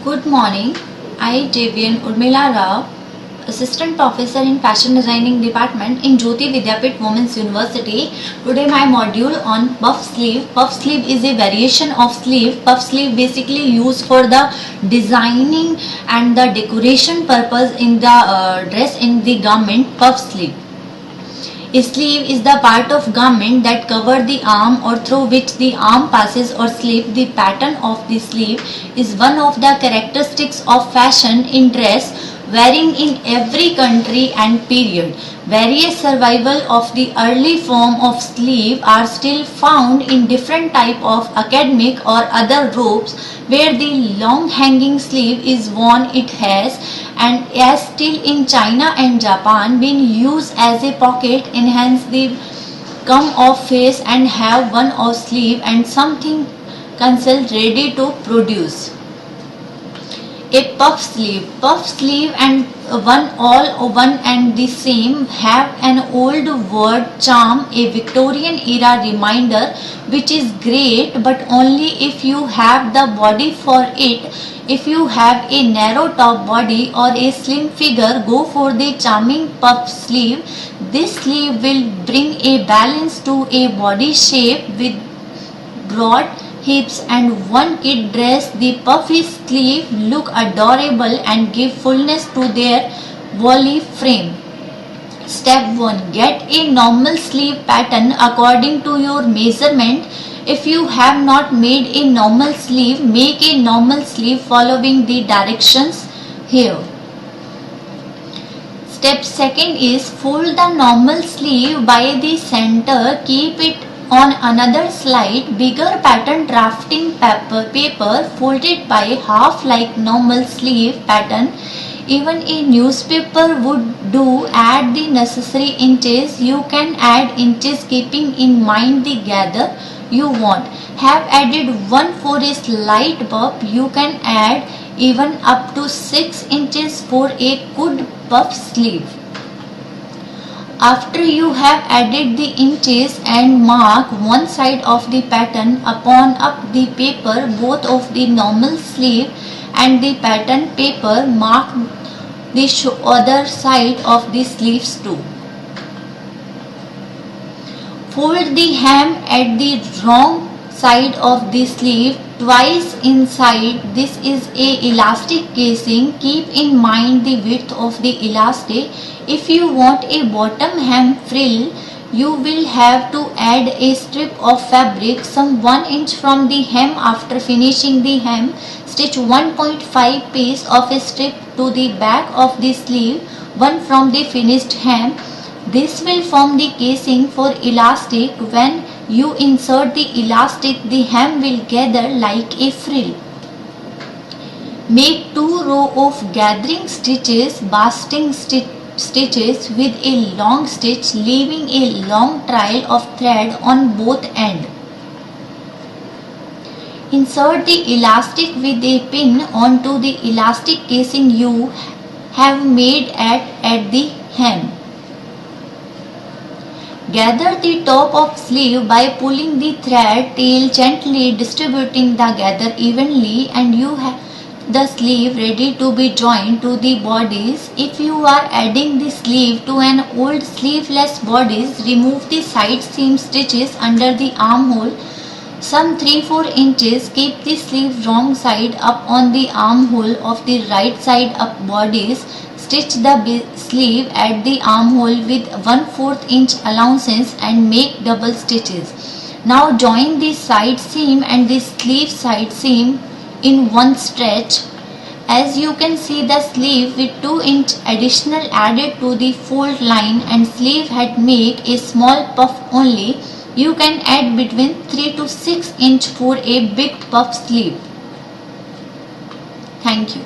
Good morning. I, Javian Urmila Rao, Assistant Professor in Fashion Designing Department in Jyoti Vidyapit Women's University. Today my module on puff sleeve. Puff sleeve is a variation of sleeve. Puff sleeve basically used for the designing and the decoration purpose in the dress in the garment. Puff sleeve. A sleeve is the part of garment that cover the arm or through which the arm passes or slip. The pattern of the sleeve is one of the characteristics of fashion in dress, varying in every country and period. Various survival of the early form of sleeve are still found in different type of academic or other robes where the long hanging sleeve is worn. It has and as still in China and Japan been used as a pocket, enhance the come of face and have one of sleeve and something concealed ready to produce. A puff sleeve and one and the same have an old word charm, a Victorian era reminder which is great but only if you have the body for it. If you have a narrow top body or a slim figure, go for the charming puff sleeve. This sleeve will bring a balance to a body shape with broad hips and one kid dress. The puffy sleeve look adorable and give fullness to their volley frame. Step 1. Get a normal sleeve pattern according to your measurement. If you have not made a normal sleeve, make a normal sleeve following the directions here. Step 2 is fold the normal sleeve by the center. Keep it on another slide. Bigger pattern drafting paper folded by half like normal sleeve pattern. Even a newspaper would do. Add the necessary inches. You can add inches keeping in mind the gather you want. Have added 1 for a slight puff. You can add even up to 6 inches for a good puff sleeve. After you have added the inches and mark one side of the pattern upon up the paper, both of the normal sleeve and the pattern paper, mark the other side of the sleeves too. Fold the hem at the wrong side of the sleeve twice inside. This is a elastic casing. Keep in mind the width of the elastic. If you want a bottom hem frill, you will have to add a strip of fabric some 1 inch from the hem. After finishing the hem, stitch 1.5 piece of a strip to the back of the sleeve, one from the finished hem. This will form the casing for elastic. When you insert the elastic, the hem will gather like a frill. Make 2 rows of gathering stitches, basting stitches with a long stitch, leaving a long trail of thread on both ends. Insert the elastic with a pin onto the elastic casing you have made at the hem. Gather the top of sleeve by pulling the thread tail gently, distributing the gather evenly, and you have the sleeve ready to be joined to the bodies. If you are adding the sleeve to an old sleeveless bodies, remove the side seam stitches under the armhole some 3-4 inches. Keep the sleeve wrong side up on the armhole of the right side up bodies. Stitch the sleeve at the armhole with 1/4 inch allowances and make double stitches. Now join the side seam and the sleeve side seam in one stretch. As you can see, the sleeve with 2 inch additional added to the fold line and sleeve head make a small puff only. You can add between 3 to 6 inch for a big puff sleeve. Thank you.